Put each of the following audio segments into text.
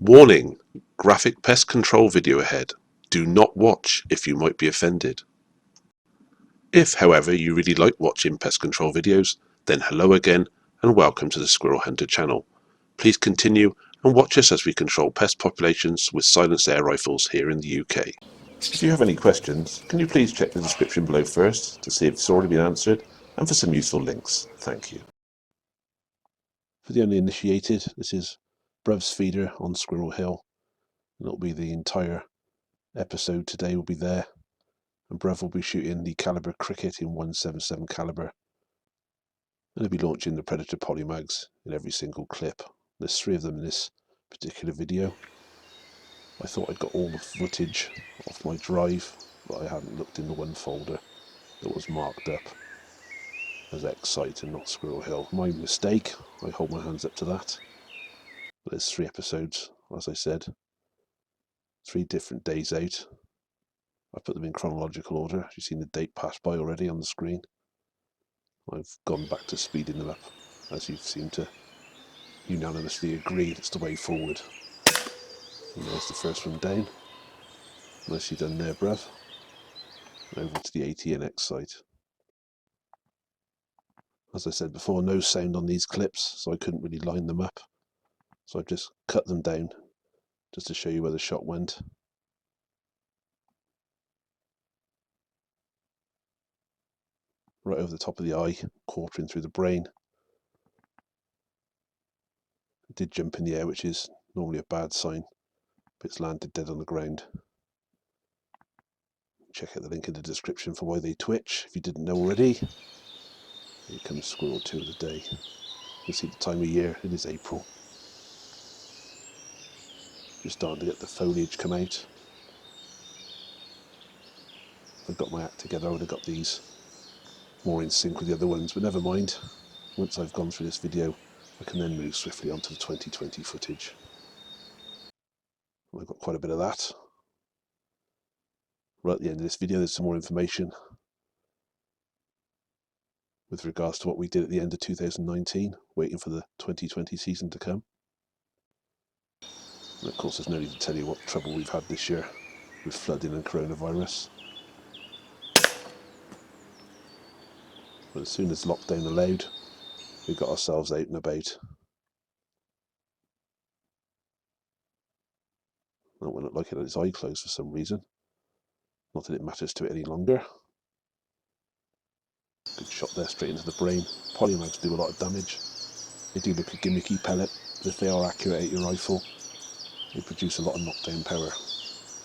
Warning: graphic pest control video ahead. Do not watch if you might be offended. If, however, you really like watching pest control videos, then hello again and welcome to the Squirrel Hunter channel. Please continue and watch us as we control pest populations with silenced air rifles here in the UK. If you have any questions, can you please check the description below first to see if it's already been answered and for some useful links. Thank you. For the uninitiated, this is Bruv's feeder on Squirrel Hill. And it'll be the entire episode today will be there, and Bruv will be shooting the caliber cricket in 177 caliber, and he'll be launching the Predator polymags in every single clip. There's 3 of them in this particular video. I thought I'd got all the footage off my drive, but I hadn't looked in the one folder that was marked up as X site and not Squirrel Hill. My mistake, I hold my hands up to that. But there's 3 episodes, as I said, 3 different days out. I put them in chronological order. You've seen the date pass by already on the screen. I've gone back to speeding them up, as you seem to unanimously agree that's the way forward. And there's the first one down. Nicely done there, Bruv. And over to the ATNX site. As I said before, no sound on these clips, so I couldn't really line them up. So I've just cut them down, just to show you where the shot went. Right over the top of the eye, quartering through the brain. It did jump in the air, which is normally a bad sign, but it's landed dead on the ground. Check out the link in the description for why they twitch, if you didn't know already. Here comes Squirrel 2 of the day. You can see the time of year, it is April. Just starting to get the foliage come out. If I'd got my act together, I would have got these more in sync with the other ones, but never mind. Once I've gone through this video, I can then move swiftly onto the 2020 footage. I've got quite a bit of that. Right at the end of this video, there's some more information with regards to what we did at the end of 2019, waiting for the 2020 season to come. And of course, there's no need to tell you what trouble we've had this year with flooding and coronavirus. But as soon as lockdown allowed, we got ourselves out and about. That one looked like it had its eye closed for some reason. Not that it matters to it any longer. Good shot there, straight into the brain. Polymags do a lot of damage. They do look a gimmicky pellet, but if they are accurate at your rifle, they produce a lot of knockdown power.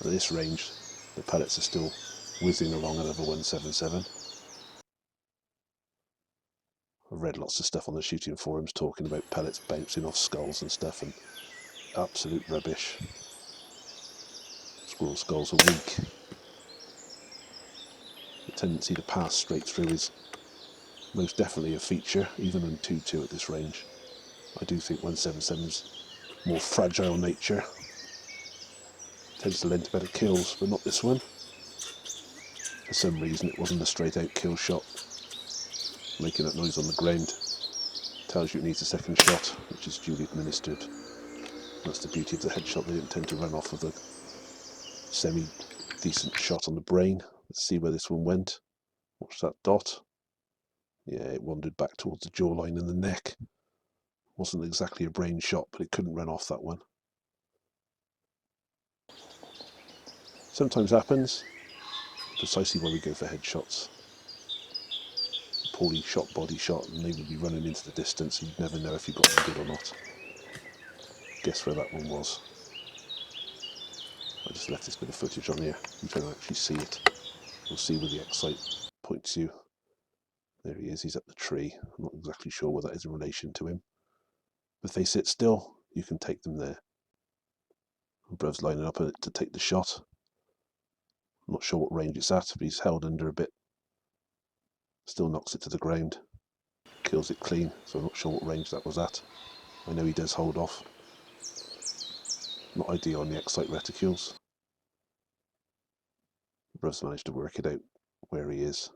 At this range, the pellets are still whizzing along another 177. I've read lots of stuff on the shooting forums talking about pellets bouncing off skulls and stuff, and absolute rubbish. Squirrel skulls are weak. The tendency to pass straight through is most definitely a feature, even on 2.2 at this range. I do think 177's more fragile nature tends to lend to better kills, but not this one. For some reason it wasn't a straight out kill shot. Making that noise on the ground tells you it needs a second shot, which is duly administered. That's the beauty of the headshot, they didn't tend to run off with a semi-decent shot on the brain. Let's see where this one went. Watch that dot. Yeah, it wandered back towards the jawline and the neck. Wasn't exactly a brain shot, but it couldn't run off that one. Sometimes happens, precisely why we go for headshots. A poorly shot body shot and they would be running into the distance and you'd never know if you got them good or not. Guess where that one was. I just left this bit of footage on here. You can actually see it. You'll see where the X sight points you. There he is, he's up the tree. I'm not exactly sure what that is in relation to him. But if they sit still, you can take them there. And Bruv's lining up to take the shot. I'm not sure what range it's at, but he's held under a bit. Still knocks it to the ground. Kills it clean, so I'm not sure what range that was at. I know he does hold off. Not ideal on the X sight reticules. Bruv's managed to work it out where he is.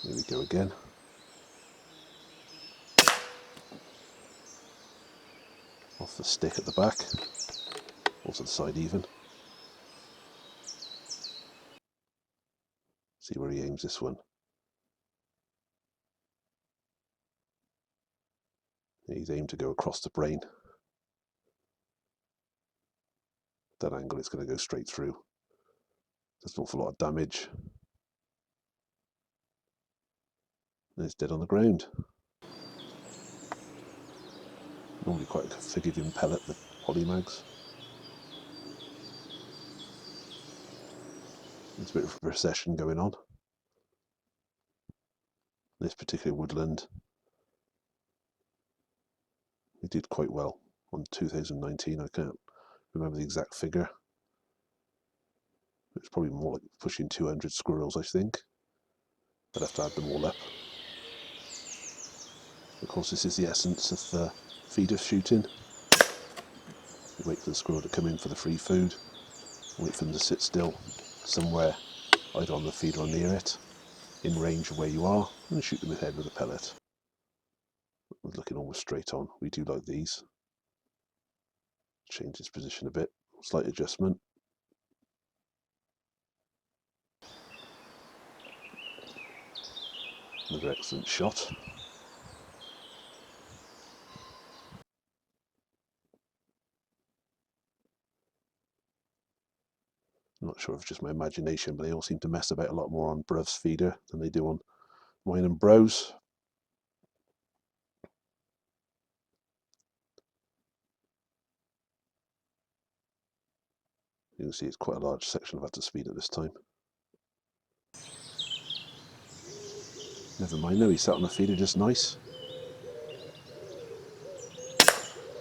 There we go again. off the stick at the back, also the side even. See where he aims this one. He's aimed to go across the brain. That angle it's going to go straight through. There's an awful lot of damage. And it's dead on the ground. Normally quite a forgiving pellet, the polymags. There's a bit of a recession going on. This particular woodland, we did quite well on 2019. I can't remember the exact figure. It's probably more like pushing 200 squirrels, I think. I'd have to add them all up. Of course, this is the essence of the feeder shooting. You wait for the squirrel to come in for the free food, wait for them to sit still somewhere, either on the feeder or near it, in range of where you are, and shoot them in the head with a pellet. Looking almost straight on. We do like these. Change its position a bit, slight adjustment. Another excellent shot. I'm not sure if it's just my imagination, but they all seem to mess about a lot more on Bruv's feeder than they do on mine and Bro's. You can see it's quite a large section I've had to speed at this time. Never mind though, he sat on the feeder just nice.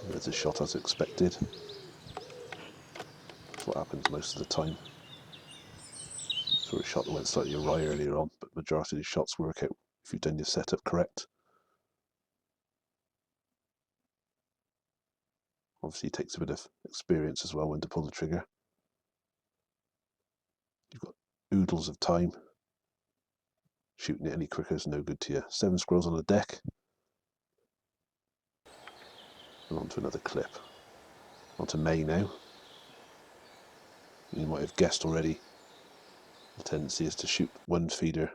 There's a shot as expected. That's what happens most of the time. Saw a shot that went slightly awry earlier on, but the majority of the shots work out if you've done your setup correct. Obviously it takes a bit of experience as well when to pull the trigger. You've got oodles of time. Shooting it any quicker is no good to you. 7 squirrels on the deck. And on to another clip. On to May now. You might have guessed already, the tendency is to shoot one feeder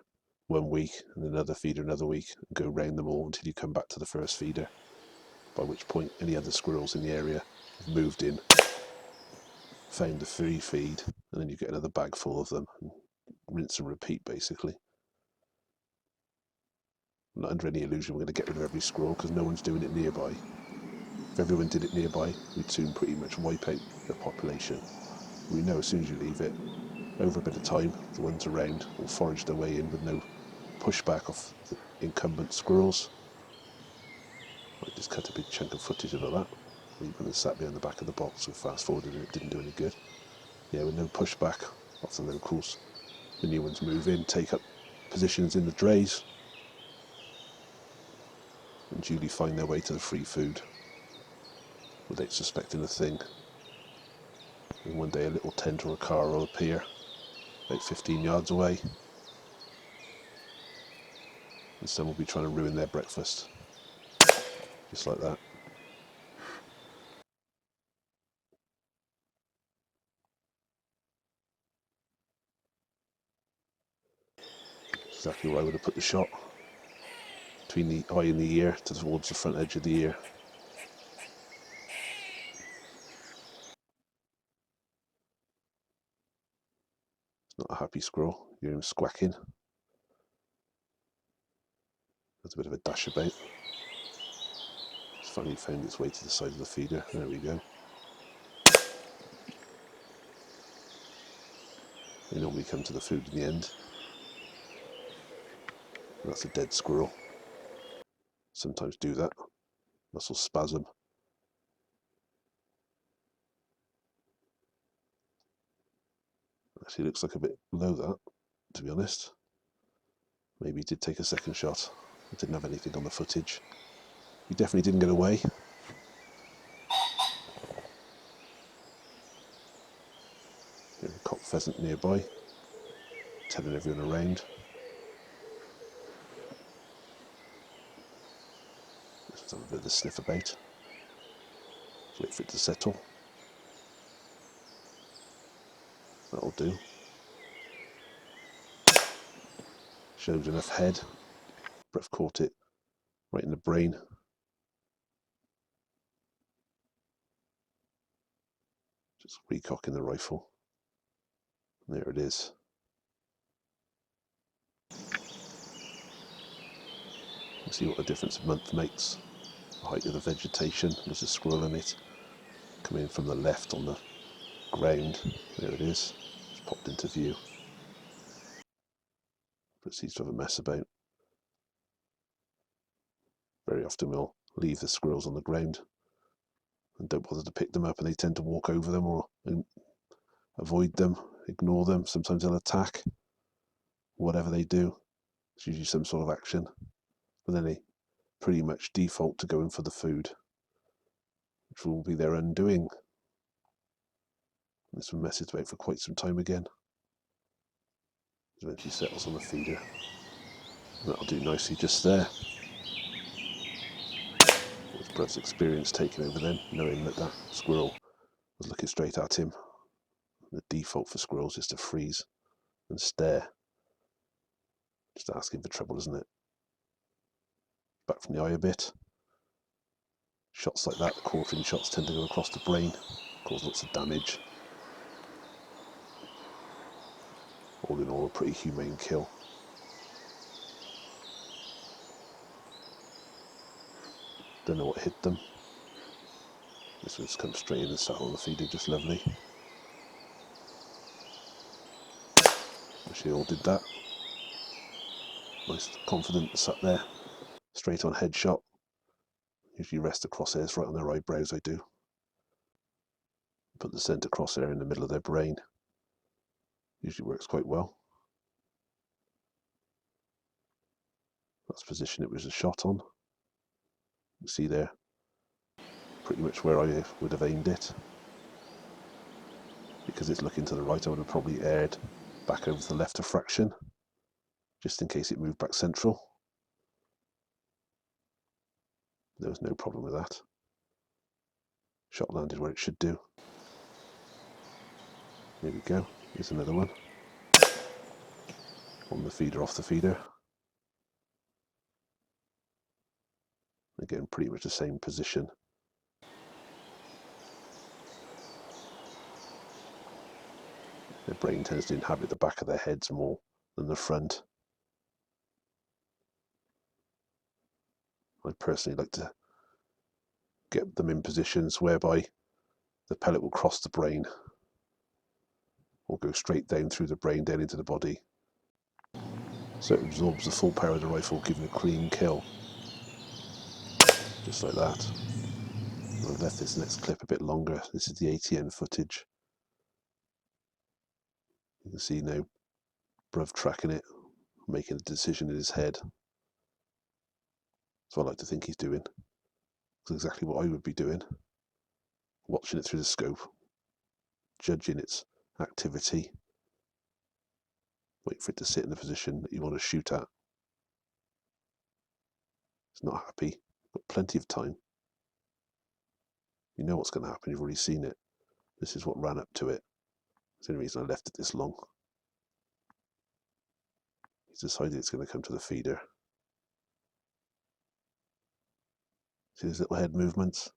1 week and another feeder another week and go round them all until you come back to the first feeder, by which point any other squirrels in the area have moved in, found the free feed, and then you get another bag full of them, and rinse and repeat basically. I'm not under any illusion we're going to get rid of every squirrel because no one's doing it nearby. If everyone did it nearby, we'd soon pretty much wipe out the population. We know as soon as you leave it, over a bit of time, the ones around will forage their way in with no pushback off the incumbent squirrels. I just cut a big chunk of footage of that. When it sat behind the back of the box, we fast forwarded and it didn't do any good. Yeah, with no pushback off the locals, the new ones move in, take up positions in the drays, and duly find their way to the free food without suspecting a thing. And one day a little tent or a car will appear about 15 yards away, and someone will be trying to ruin their breakfast. Just like that. Exactly where I would have put the shot. Between the eye and the ear, towards the front edge of the ear. Not a happy squirrel. You hear him squawking. There's a bit of a dash about. It's finally found its way to the side of the feeder. There we go. They normally come to the food in the end. And that's a dead squirrel. Sometimes do that. Muscle spasm. Actually looks like a bit low, that, to be honest. Maybe he did take a second shot. I didn't have anything on the footage. He definitely didn't get away. There's a cock pheasant nearby, telling everyone around. Let's have a bit of a sniff about. Wait for it to settle. That'll do. Shows enough head. Bruv caught it right in the brain. Just recocking the rifle. And there it is. You see what the difference a month makes. The height of the vegetation. There's a squirrel in it. Coming in from the left on the ground. There it is. Just popped into view. But it seems to have a mess about. Very often we'll leave the squirrels on the ground and don't bother to pick them up, and they tend to walk over them or avoid them, ignore them. Sometimes they'll attack. Whatever they do, it's usually some sort of action. But then they pretty much default to going for the food, which will be their undoing. This one messes about for quite some time again. Eventually settles on the feeder. And that'll do nicely just there. It's Bruv's experience taking over then, knowing that that squirrel was looking straight at him. The default for squirrels is to freeze and stare. Just asking for trouble, isn't it? Back from the eye a bit. Shots like that, the quartering shots, tend to go across the brain, cause lots of damage. All in all, a pretty humane kill. Don't know what hit them. This one's come straight in and sat on the feeder just lovely. Wish they all did that. Nice, confident, sat there. Straight on headshot. Usually rest the crosshairs right on their eyebrows, I do. Put the centre crosshair in the middle of their brain. Usually works quite well. That's the position it was a shot on. You see there, pretty much where I would have aimed it. Because it's looking to the right, I would have probably aired back over to the left a fraction, just in case it moved back central. There was no problem with that. Shot landed where it should do. Here we go. Here's another one. On the feeder, off the feeder. Again, pretty much the same position. Their brain tends to inhabit the back of their heads more than the front. I personally like to get them in positions whereby the pellet will cross the brain or go straight down through the brain, down into the body. So it absorbs the full power of the rifle, giving a clean kill. Just like that. I've left this next clip a bit longer. This is the ATN footage. You can see now Bruv tracking it, making a decision in his head. That's what I like to think he's doing. It's exactly what I would be doing. Watching it through the scope, judging its activity, wait for it to sit in the position that you want to shoot at. It's not happy, got plenty of time. You know what's going to happen, you've already seen it. This is what ran up to it. It's the only reason I left it this long. He's decided it's going to come to the feeder. See those little head movements?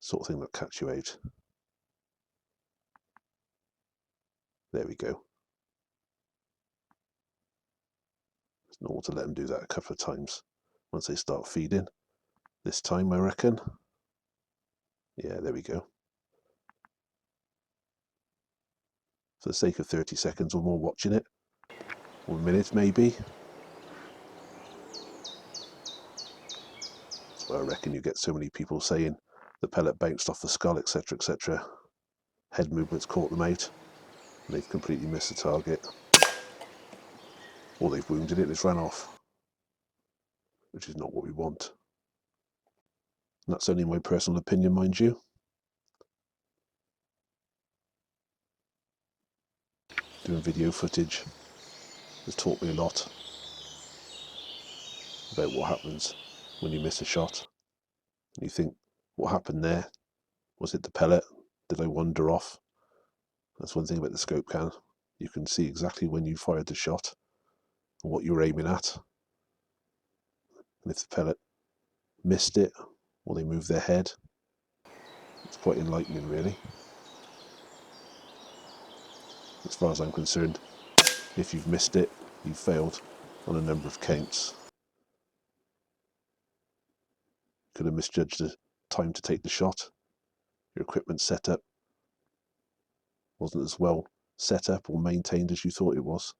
Sort of thing that'll catch you out. There we go. It's normal to let them do that a couple of times once they start feeding. This time, I reckon. Yeah, there we go. For the sake of 30 seconds or more watching it, or a minute maybe. That's why I reckon you get so many people saying the pellet bounced off the skull, etc, etc. Head movements caught them out, and they've completely missed the target. Or they've wounded it and it's ran off, which is not what we want. And that's only my personal opinion, mind you. Doing video footage has taught me a lot about what happens when you miss a shot. And you think, what happened there? Was it the pellet? Did I wander off? That's one thing about the scope can. You can see exactly when you fired the shot and what you were aiming at. And if the pellet missed it, or they moved their head, it's quite enlightening, really. As far as I'm concerned, if you've missed it, you've failed on a number of counts. Could have misjudged the time to take the shot. Your equipment setup wasn't as well set up or maintained as you thought it was.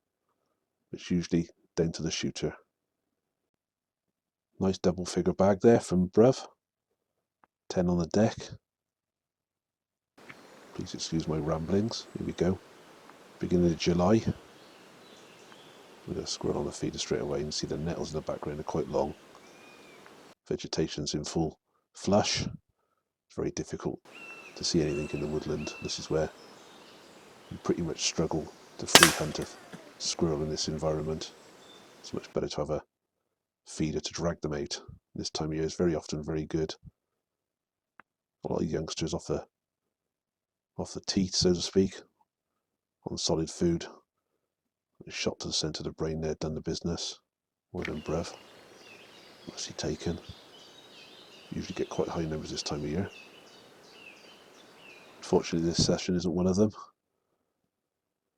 It's usually down to the shooter. Nice double figure bag there from Bruv. 10 on the deck. Please excuse my ramblings. Here we go. Beginning of July. We're going to squirrel on the feeder straight away and see the nettles in the background are quite long. Vegetation's in full flush. It's very difficult to see anything in the woodland. This is where you pretty much struggle to free hunt a squirrel in this environment. It's much better to have a feeder to drag them out. This time of year is very often very good. A lot of youngsters off the teeth, so to speak, on solid food. Shot to the centre of the brain there, done the business. Well done, Bruv. Nicely taken. Usually get quite high numbers this time of year. Unfortunately, this session isn't one of them.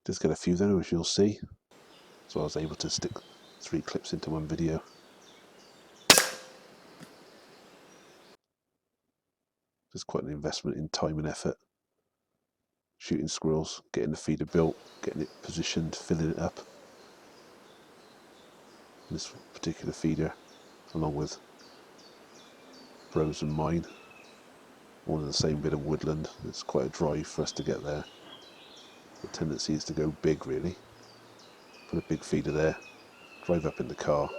Just get a few though, as you'll see. So I was able to stick 3 clips into one video. It's quite an investment in time and effort. Shooting squirrels, getting the feeder built, getting it positioned, filling it up. This particular feeder, along with Bros and mine, all in the same bit of woodland. It's quite a drive for us to get there. The tendency is to go big, really. Put a big feeder there, drive up in the car,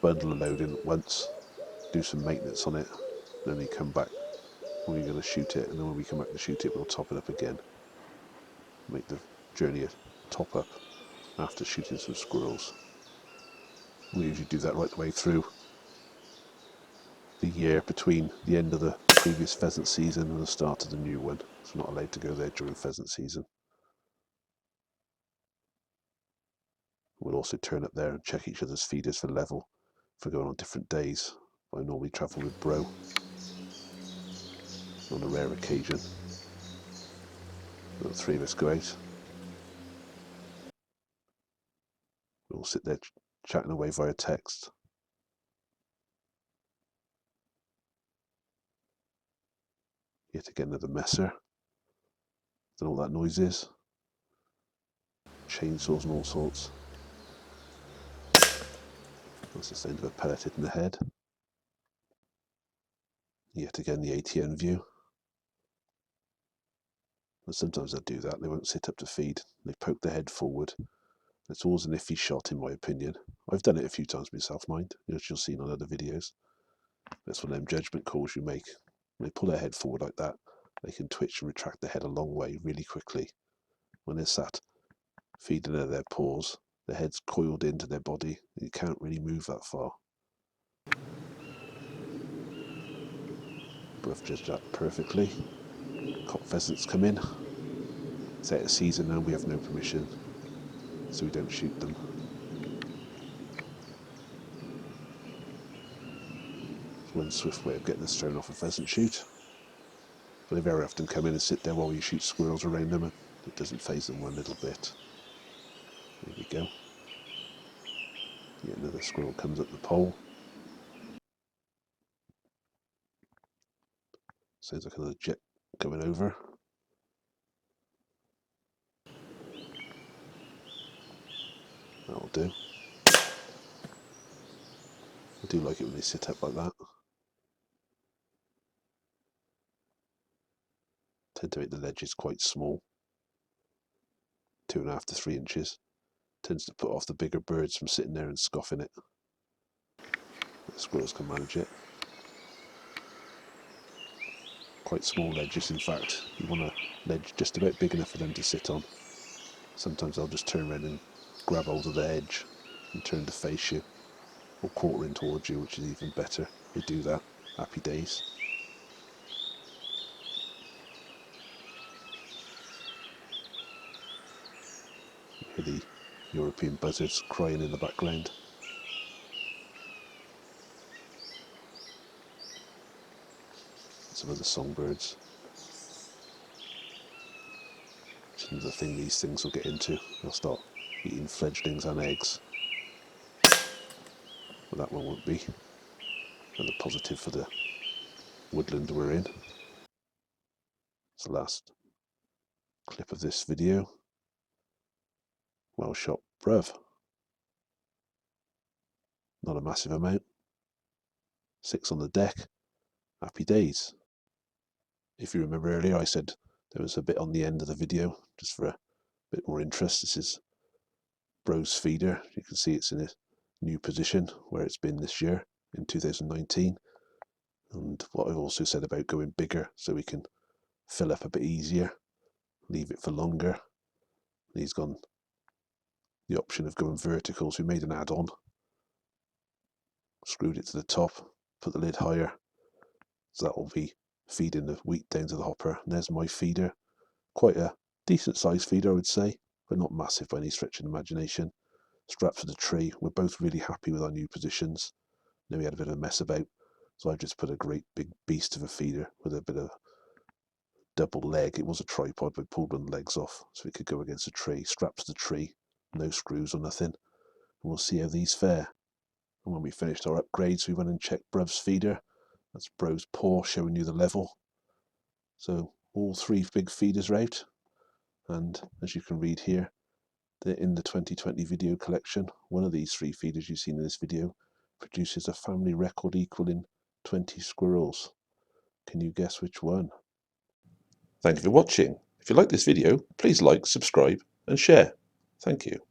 bundle a load in at once, do some maintenance on it, then we come back when we're going to shoot it, and then when we come back to shoot it, we'll top it up again. Make the journey a top up after shooting some squirrels. We usually do that right the way through the year, between the end of the previous pheasant season and the start of the new one. It's not allowed to go there during pheasant season. We'll also turn up there and check each other's feeders for level for going on different days. I normally travel with Bro on a rare occasion. The 3 of us go out. We'll sit there chatting away via text. Yet again another messer. Don't know what that noise is. Chainsaws and all sorts. That's the sound of a pellet hit in the head. Yet again the ATN view. And sometimes they'll do that, they won't sit up to feed. They poke their head forward. It's always an iffy shot in my opinion. I've done it a few times myself, mind, as you'll see on other videos. That's one of them judgment calls you make. When they pull their head forward like that, they can twitch and retract their head a long way really quickly. When they're sat feeding at their paws, their head's coiled into their body, and you can't really move that far. Bruv judged that perfectly. Cock pheasants come in. It's out of season now, we have no permission, so we don't shoot them. It's one swift way of getting us thrown off a pheasant shoot. But they very often come in and sit there while we shoot squirrels around them, and it doesn't faze them one little bit. There we go. Yet another squirrel comes up the pole. Sounds like another jet going over. That'll do. I do like it when they sit up like that. Tend to make the ledges quite small. 2.5 to 3 inches. Tends to put off the bigger birds from sitting there and scoffing it. The squirrels can manage it. Quite small ledges, in fact. You want a ledge just about big enough for them to sit on. Sometimes they'll just turn around and grab hold of the edge and turn to face you, or quarter in towards you, which is even better. They do that. Happy days. with the European buzzards crying in the background. Some of the songbirds. Which is another thing these things will get into. They'll start eating fledglings and eggs. But that one won't be. Another positive for the woodland we're in. It's the last clip of this video. Well shot, Bruv. Not a massive amount. 6 on the deck. Happy days. If you remember earlier, I said there was a bit on the end of the video, just for a bit more interest. This is Bruv's feeder. You can see it's in a new position where it's been this year in 2019. And what I've also said about going bigger so we can fill up a bit easier, leave it for longer. He's gone the option of going vertical, so we made an add-on, screwed it to the top, put the lid higher, so that will be feeding the wheat down to the hopper. And there's my feeder, quite a decent sized feeder I would say, but not massive by any stretch of the imagination. Strapped to the tree. We're both really happy with our new positions. Then we had a bit of a mess about, so I've just put a great big beast of a feeder with a bit of double leg. It was a tripod, but I pulled one of the legs off so it could go against a tree, strapped to the tree, no screws or nothing. And we'll see how these fare. And when we finished our upgrades, we went and checked Bruv's feeder. That's Bruv's paw showing you the level. So all 3 big feeders are out, and as you can read here, they're in the 2020 video collection. One of these 3 feeders you've seen in this video produces a family record equaling 20 squirrels. Can you guess which one? Thank you for watching. If you like this video, please like, subscribe and share. Thank you.